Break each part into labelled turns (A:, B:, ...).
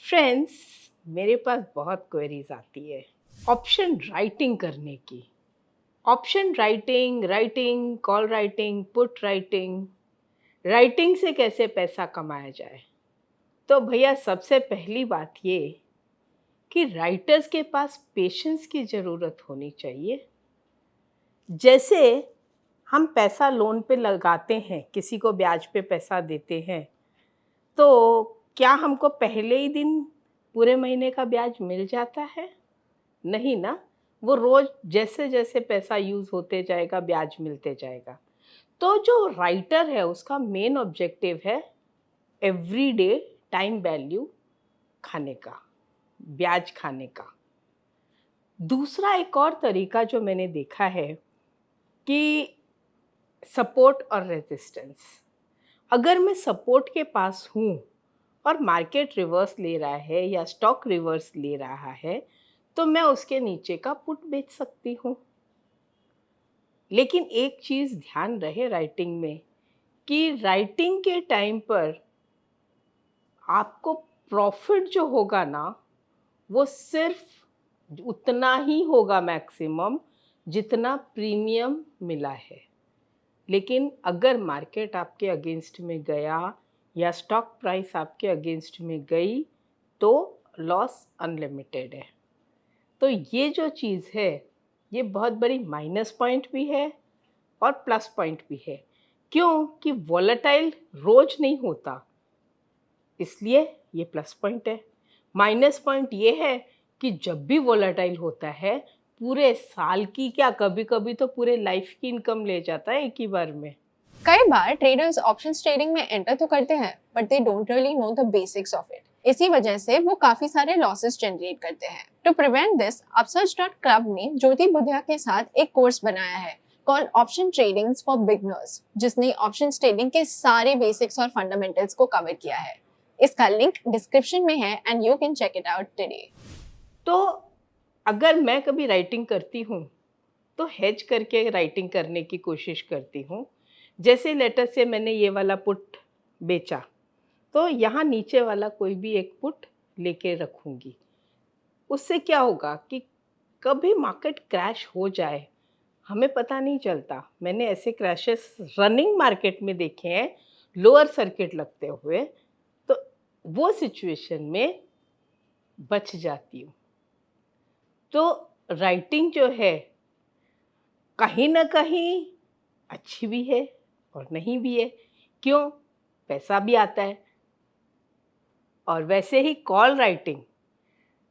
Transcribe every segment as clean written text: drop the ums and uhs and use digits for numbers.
A: Friends, मेरे पास बहुत queries आती है ऑप्शन राइटिंग करने की। Option writing, call writing, put writing, writing से कैसे पैसा कमाया जाए। तो भैया सबसे पहली बात ये कि राइटर्स के पास पेशेंस की ज़रूरत होनी चाहिए। जैसे हम पैसा लोन पे लगाते हैं, किसी को ब्याज पे पैसा देते हैं, तो क्या हमको पहले ही दिन पूरे महीने का ब्याज मिल जाता है? नहीं ना, वो रोज़ जैसे जैसे पैसा यूज़ होते जाएगा ब्याज मिलते जाएगा। तो जो राइटर है उसका मेन ऑब्जेक्टिव है एवरीडे टाइम वैल्यू खाने का, ब्याज खाने का। दूसरा एक और तरीका जो मैंने देखा है कि सपोर्ट और रेजिस्टेंस। अगर मैं सपोर्ट के पास हूँ और मार्केट रिवर्स ले रहा है या स्टॉक रिवर्स ले रहा है, तो मैं उसके नीचे का पुट बेच सकती हूँ। लेकिन एक चीज़ ध्यान रहे राइटिंग में कि राइटिंग के टाइम पर आपको प्रॉफिट जो होगा ना, वो सिर्फ उतना ही होगा मैक्सिमम जितना प्रीमियम मिला है। लेकिन अगर मार्केट आपके अगेंस्ट में गया या स्टॉक प्राइस आपके अगेंस्ट में गई तो लॉस अनलिमिटेड है। तो ये जो चीज़ है ये बहुत बड़ी माइनस पॉइंट भी है और प्लस पॉइंट भी है। क्यों कि वॉलेटाइल रोज नहीं होता, इसलिए ये प्लस पॉइंट है। माइनस पॉइंट ये है कि जब भी वॉलेटाइल होता है पूरे साल की क्या कभी कभी तो पूरे लाइफ की इनकम ले जाता है एक ही बार में।
B: कई बार ट्रेडर्स ऑप्शंस ट्रेडिंग में एंटर तो करते हैं but they don't really know the basics of it. इसी वजह से वो काफी सारे लॉसेस जनरेट करते हैं। टू प्रिवेंट दिस, upsurge.club ने ज्योति बुधिया के साथ एक कोर्स बनाया है called option trading for beginners, जिसने ऑप्शन ट्रेडिंग के सारे बेसिक्स और फंडामेंटल्स को कवर किया है। इसका लिंक डिस्क्रिप्शन में है and you can check it out today.
A: तो अगर मैं कभी राइटिंग करती हूँ तो हेज करके राइटिंग करने की कोशिश करती हूँ। जैसे लेटर से मैंने ये वाला पुट बेचा तो यहाँ नीचे वाला कोई भी एक पुट लेके रखूँगी। उससे क्या होगा कि कभी मार्केट क्रैश हो जाए हमें पता नहीं चलता। मैंने ऐसे क्रैशेस रनिंग मार्केट में देखे हैं, लोअर सर्किट लगते हुए, तो वो सिचुएशन में बच जाती हूँ। तो राइटिंग जो है कहीं ना कहीं अच्छी भी है और नहीं भी है। क्यों? पैसा भी आता है। और वैसे ही कॉल राइटिंग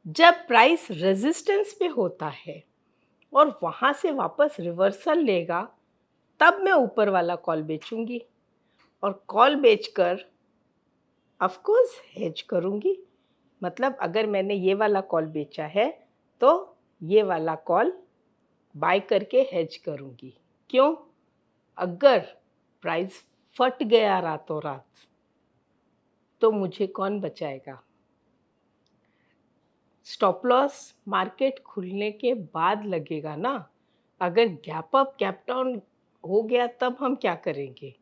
A: जब प्राइस रेजिस्टेंस पे होता है और वहाँ से वापस रिवर्सल लेगा तब मैं ऊपर वाला कॉल बेचूंगी और कॉल बेचकर ऑफ कोर्स हेज करूंगी। मतलब अगर मैंने ये वाला कॉल बेचा है तो ये वाला कॉल बाय करके हेज करूंगी। क्यों? अगर प्राइस फट गया रातों रात तो मुझे कौन बचाएगा? स्टॉप लॉस मार्केट खुलने के बाद लगेगा ना। अगर गैप अप गैप डाउन हो गया तब हम क्या करेंगे?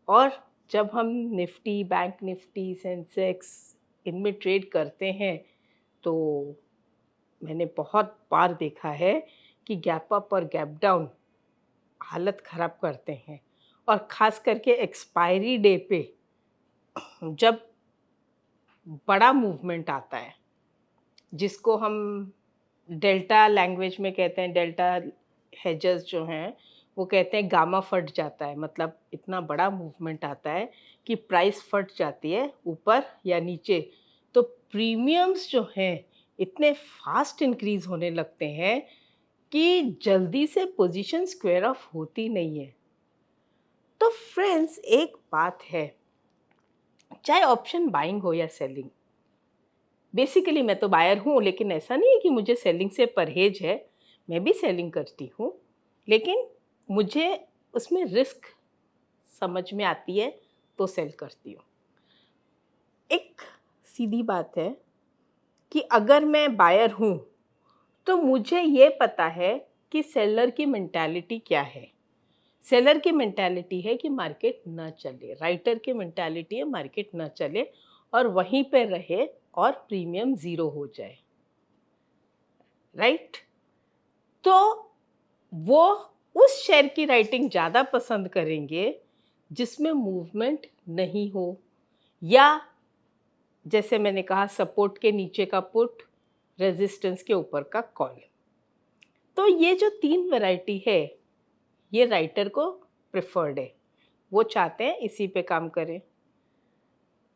A: और जब हम निफ्टी, बैंक निफ्टी, सेंसेक्स इनमें ट्रेड करते हैं तो मैंने बहुत बार देखा है कि गैप अप और गैप डाउन हालत ख़राब करते हैं। और ख़ास करके एक्सपायरी डे पे जब बड़ा मूवमेंट आता है जिसको हम डेल्टा लैंग्वेज में कहते हैं, डेल्टा हेजर्स जो हैं वो कहते हैं गामा फट जाता है। मतलब इतना बड़ा मूवमेंट आता है कि प्राइस फट जाती है ऊपर या नीचे, तो प्रीमियम्स जो हैं इतने फास्ट इंक्रीज होने लगते हैं कि जल्दी से पोजीशन स्क्वायर ऑफ होती नहीं है। तो फ्रेंड्स एक बात है, चाहे ऑप्शन बाइंग हो या सेलिंग, बेसिकली मैं तो बायर हूँ लेकिन ऐसा नहीं है कि मुझे सेलिंग से परहेज है। मैं भी सेलिंग करती हूँ लेकिन मुझे उसमें रिस्क समझ में आती है तो सेल करती हूँ। एक सीधी बात है कि अगर मैं बायर हूँ तो मुझे ये पता है कि सेलर की मेंटालिटी क्या है। सेलर की मेंटालिटी है कि मार्केट ना चले, राइटर की मेंटालिटी है मार्केट ना चले और वहीं पे रहे और प्रीमियम 0 हो जाए, राइट? तो वो उस शेयर की राइटिंग ज़्यादा पसंद करेंगे जिसमें मूवमेंट नहीं हो, या जैसे मैंने कहा सपोर्ट के नीचे का पुट, रेजिस्टेंस के ऊपर का कॉल। तो ये जो 3 वैरायटी है ये राइटर को प्रेफर्ड है, वो चाहते हैं इसी पे काम करें।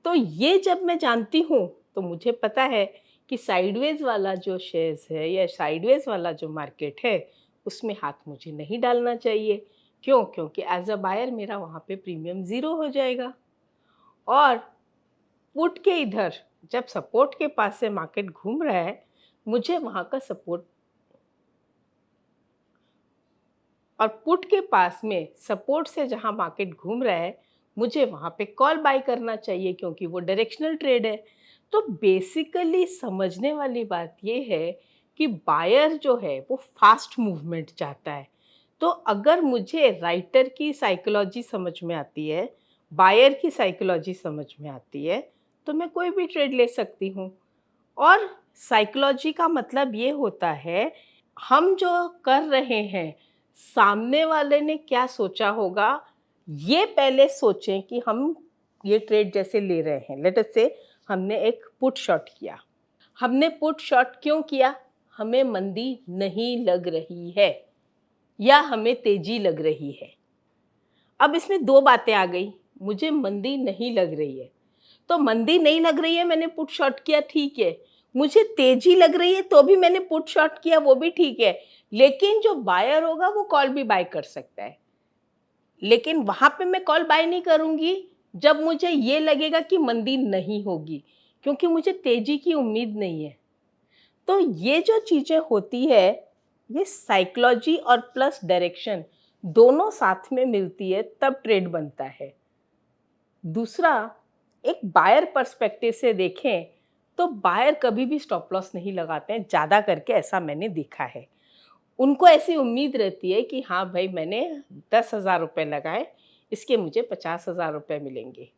A: तो ये जब मैं जानती हूँ तो मुझे पता है कि साइडवेज वाला जो शेयर्स है या साइडवेज वाला जो मार्केट है उसमें हाथ मुझे नहीं डालना चाहिए। क्यों? क्योंकि एज अ बायर मेरा वहाँ पे प्रीमियम 0 हो जाएगा। और पुट के इधर जब सपोर्ट के पास से मार्केट घूम रहा है, मुझे वहाँ का सपोर्ट, और पुट के पास में सपोर्ट से जहाँ मार्केट घूम रहा है मुझे वहाँ पे कॉल बाय करना चाहिए क्योंकि वो डायरेक्शनल ट्रेड है। तो बेसिकली समझने वाली बात ये है कि बायर जो है वो फास्ट मूवमेंट चाहता है। तो अगर मुझे राइटर की साइकोलॉजी समझ में आती है, बायर की साइकोलॉजी समझ में आती है, तो मैं कोई भी ट्रेड ले सकती हूँ। और साइकोलॉजी का मतलब ये होता है हम जो कर रहे हैं सामने वाले ने क्या सोचा होगा, ये पहले सोचें कि हम ये ट्रेड जैसे ले रहे हैं। लेट अस से हमने एक पुट शॉट किया। हमने पुट शॉट क्यों किया? हमें मंदी नहीं लग रही है या हमें तेजी लग रही है। अब इसमें 2 बातें आ गई। मुझे मंदी नहीं लग रही है, तो मंदी नहीं लग रही है मैंने पुट शॉट किया, ठीक है। मुझे तेजी लग रही है तो भी मैंने पुट शॉट किया, वो भी ठीक है। लेकिन जो बायर होगा वो कॉल भी बाय कर सकता है। लेकिन वहाँ पे मैं कॉल बाय नहीं करूँगी जब मुझे ये लगेगा कि मंदी नहीं होगी, क्योंकि मुझे तेजी की उम्मीद नहीं है। तो ये जो चीज़ें होती है, ये साइकोलॉजी और प्लस डायरेक्शन दोनों साथ में मिलती है तब ट्रेड बनता है। दूसरा, एक बायर पर्सपेक्टिव से देखें तो बायर कभी भी स्टॉप लॉस नहीं लगाते हैं, ज़्यादा करके ऐसा मैंने देखा है। उनको ऐसी उम्मीद रहती है कि हाँ भाई मैंने 10,000 रुपये लगाए, इसके मुझे 50,000 रुपये मिलेंगे।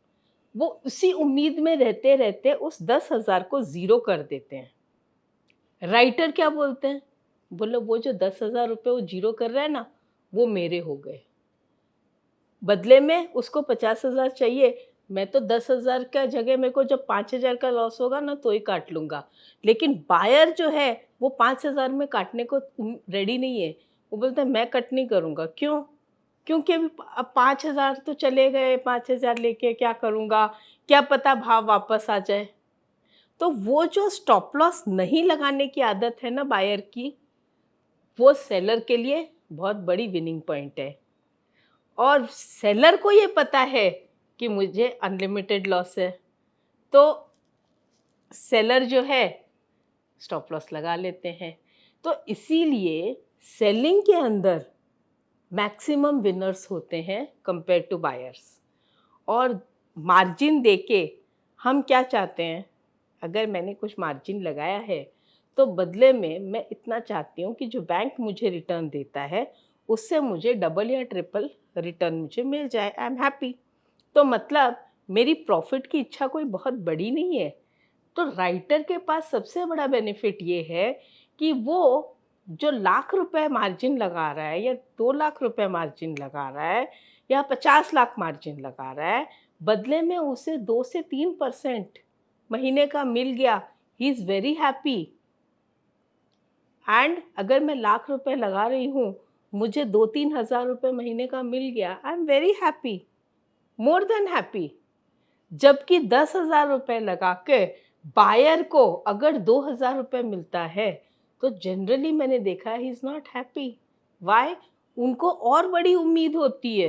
A: वो उसी उम्मीद में रहते रहते उस 10,000 को ज़ीरो कर देते हैं। राइटर क्या बोलते हैं? बोलो वो जो 10,000 रुपये वो ज़ीरो कर रहा है ना, वो मेरे हो गए। बदले में उसको 50,000 चाहिए, मैं तो 10,000 का जगह मेरे को जब 5,000 का लॉस होगा ना तो ही काट लूँगा। लेकिन बायर जो है वो 5,000 में काटने को रेडी नहीं है। वो बोलता है मैं कट नहीं करूँगा। क्यों? क्योंकि अभी अब 5,000 तो चले गए, 5,000 लेके क्या करूँगा? क्या पता भाव वापस आ जाए। तो वो जो स्टॉप लॉस नहीं लगाने की आदत है ना बायर की, वो सेलर के लिए बहुत बड़ी विनिंग पॉइंट है। और सेलर को ये पता है कि मुझे अनलिमिटेड लॉस है, तो सेलर जो है स्टॉप लॉस लगा लेते हैं। तो इसीलिए सेलिंग के अंदर मैक्सिमम विनर्स होते हैं कंपेयर टू बायर्स। और मार्जिन देके हम क्या चाहते हैं, अगर मैंने कुछ मार्जिन लगाया है तो बदले में मैं इतना चाहती हूँ कि जो बैंक मुझे रिटर्न देता है उससे मुझे डबल या ट्रिपल रिटर्न मुझे मिल जाए। I am happy. तो मतलब मेरी प्रॉफिट की इच्छा कोई बहुत बड़ी नहीं है। तो राइटर के पास सबसे बड़ा बेनिफिट ये है कि वो जो लाख रुपए मार्जिन लगा रहा है या 2 लाख रुपए मार्जिन लगा रहा है या 50 लाख मार्जिन लगा रहा है, बदले में उसे 2 से 3% महीने का मिल गया, he is very happy. And अगर मैं लाख रुपए लगा रही हूँ, मुझे 2-3 हज़ार रुपये महीने का मिल गया, I am very happy, more than happy. जबकि 10,000 रुपये लगा के बायर को अगर 2,000 रुपये मिलता है तो जनरली मैंने देखा है he is not happy. Why? उनको और बड़ी उम्मीद होती है,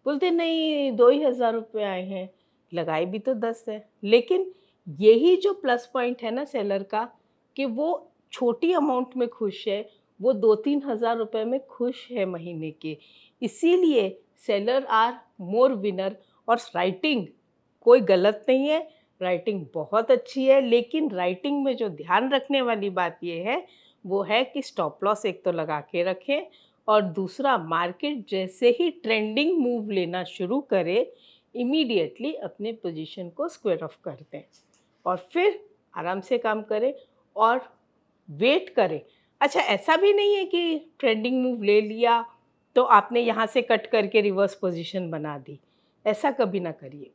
A: बोलते नहीं 2,000 रुपये आए हैं, लगाए भी तो 10 है। लेकिन यही जो प्लस पॉइंट है ना सेलर का, कि वो छोटी अमाउंट में खुश है, वो 2-3 हज़ार रुपये में खुश है महीने के। इसीलिए सेलर आर मोर विनर। और राइटिंग कोई गलत नहीं है, राइटिंग बहुत अच्छी है, लेकिन राइटिंग में जो ध्यान रखने वाली बात ये है वो है कि स्टॉप लॉस एक तो लगा के रखें, और दूसरा मार्केट जैसे ही ट्रेंडिंग मूव लेना शुरू करे इमीडिएटली अपने पोजीशन को स्क्वायर ऑफ कर दें और फिर आराम से काम करें और वेट करें। अच्छा, ऐसा भी नहीं है कि ट्रेंडिंग मूव ले लिया तो आपने यहाँ से कट करके रिवर्स पोजीशन बना दी, ऐसा कभी ना करिए।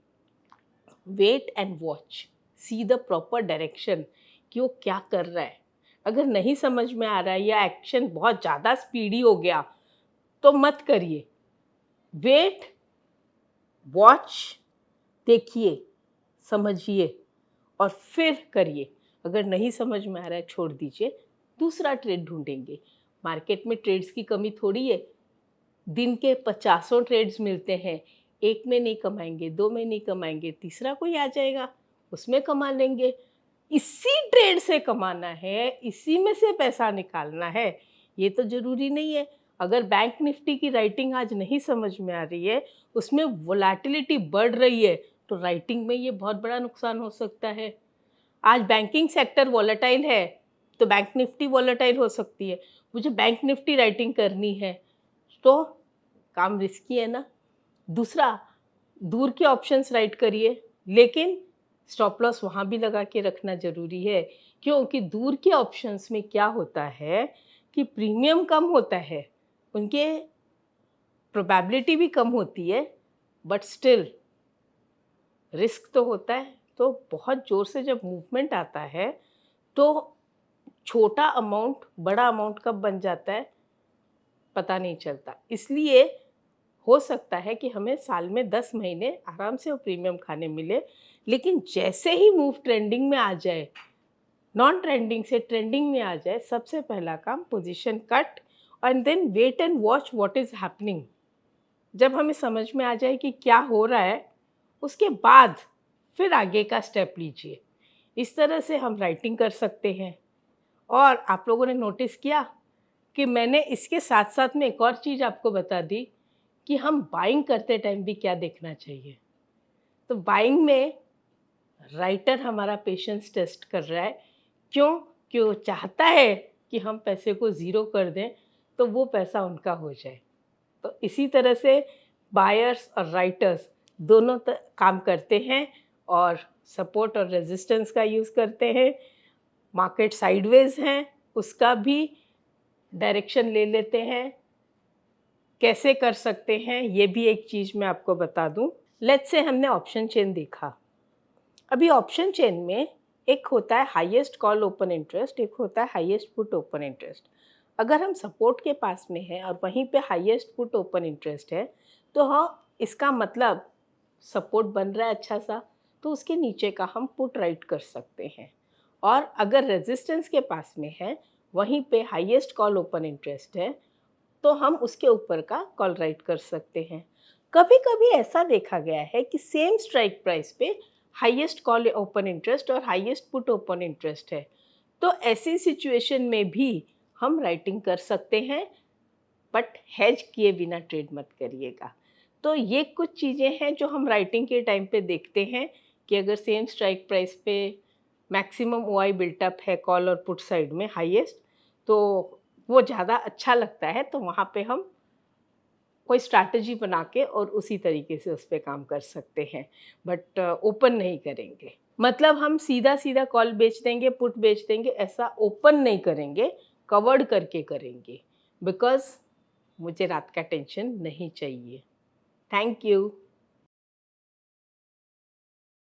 A: Wait and watch, see the proper direction कि वो क्या कर रहा है। अगर नहीं समझ में आ रहा है या एक्शन बहुत ज़्यादा स्पीडी हो गया तो मत करिए। वेट, वॉच, देखिए, समझिए और फिर करिए। अगर नहीं समझ में आ रहा है छोड़ दीजिए, दूसरा ट्रेड ढूंढेंगे। मार्केट में ट्रेड्स की कमी थोड़ी है, दिन के 50 ट्रेड्स मिलते हैं, एक में नहीं कमाएंगे, दो में नहीं कमाएंगे, तीसरा कोई आ जाएगा उसमें कमा लेंगे। इसी ट्रेड से कमाना है, इसी में से पैसा निकालना है, ये तो ज़रूरी नहीं है। अगर बैंक निफ्टी की राइटिंग आज नहीं समझ में आ रही है, उसमें वोलेटिलिटी बढ़ रही है, तो राइटिंग में ये बहुत बड़ा नुकसान हो सकता है। आज बैंकिंग सेक्टर वॉलेटाइल है तो बैंक निफ्टी वॉलेटाइल हो सकती है। मुझे बैंक निफ्टी राइटिंग करनी है तो काम रिस्की है ना। दूसरा, दूर के ऑप्शंस राइट करिए, लेकिन स्टॉप लॉस वहाँ भी लगा के रखना ज़रूरी है। क्योंकि दूर के ऑप्शंस में क्या होता है कि प्रीमियम कम होता है, उनके प्रोबेबिलिटी भी कम होती है, बट स्टिल रिस्क तो होता है। तो बहुत ज़ोर से जब मूवमेंट आता है तो छोटा अमाउंट बड़ा अमाउंट कब बन जाता है पता नहीं चलता। इसलिए हो सकता है कि हमें साल में 10 महीने आराम से वो प्रीमियम खाने मिले, लेकिन जैसे ही मूव ट्रेंडिंग में आ जाए, नॉन ट्रेंडिंग से ट्रेंडिंग में आ जाए, सबसे पहला काम position cut and then wait and watch what is happening. जब हमें समझ में आ जाए कि क्या हो रहा है, उसके बाद फिर आगे का स्टेप लीजिए। इस तरह से हम राइटिंग कर सकते हैं। और आप लोगों ने नोटिस किया कि मैंने इसके साथ साथ में एक और चीज़ आपको बता दी कि हम बाइंग करते टाइम भी क्या देखना चाहिए। तो बाइंग में राइटर हमारा पेशेंस टेस्ट कर रहा है। क्यों? कि वो चाहता है कि हम पैसे को ज़ीरो कर दें तो वो पैसा उनका हो जाए। तो इसी तरह से बायर्स और राइटर्स दोनों काम करते हैं और सपोर्ट और रेजिस्टेंस का यूज़ करते हैं। मार्केट साइडवेज हैं, उसका भी डायरेक्शन ले लेते हैं। कैसे कर सकते हैं ये भी एक चीज़ मैं आपको बता दूं। लेट्स से हमने ऑप्शन चेन देखा। अभी ऑप्शन चेन में एक होता है हाईएस्ट कॉल ओपन इंटरेस्ट, एक होता है हाईएस्ट पुट ओपन इंटरेस्ट। अगर हम सपोर्ट के पास में हैं और वहीं पे हाईएस्ट पुट ओपन इंटरेस्ट है तो हाँ, इसका मतलब सपोर्ट बन रहा है अच्छा सा, तो उसके नीचे का हम पुट राइट कर सकते हैं। और अगर रेजिस्टेंस के पास में है, वहीं पे हाईएस्ट कॉल ओपन इंटरेस्ट है, तो हम उसके ऊपर का कॉल राइट कर सकते हैं। कभी कभी ऐसा देखा गया है कि सेम स्ट्राइक प्राइस पे हाईएस्ट कॉल ओपन इंटरेस्ट और हाईएस्ट पुट ओपन इंटरेस्ट है, तो ऐसी सिचुएशन में भी हम राइटिंग कर सकते हैं, बट हेज किए बिना ट्रेड मत करिएगा। तो ये कुछ चीज़ें हैं जो हम राइटिंग के टाइम पे देखते हैं कि अगर सेम स्ट्राइक प्राइस पे मैक्सिमम ओआई बिल्टअप है कॉल और पुट साइड में हाईएस्ट, तो वो ज़्यादा अच्छा लगता है, तो वहाँ पे हम कोई स्ट्रैटेजी बना के और उसी तरीके से उस पर काम कर सकते हैं, बट ओपन नहीं करेंगे। मतलब हम सीधा सीधा कॉल बेच देंगे, पुट बेच देंगे, ऐसा ओपन नहीं करेंगे, कवर्ड करके करेंगे, बिकॉज मुझे रात का टेंशन नहीं चाहिए। Thank you.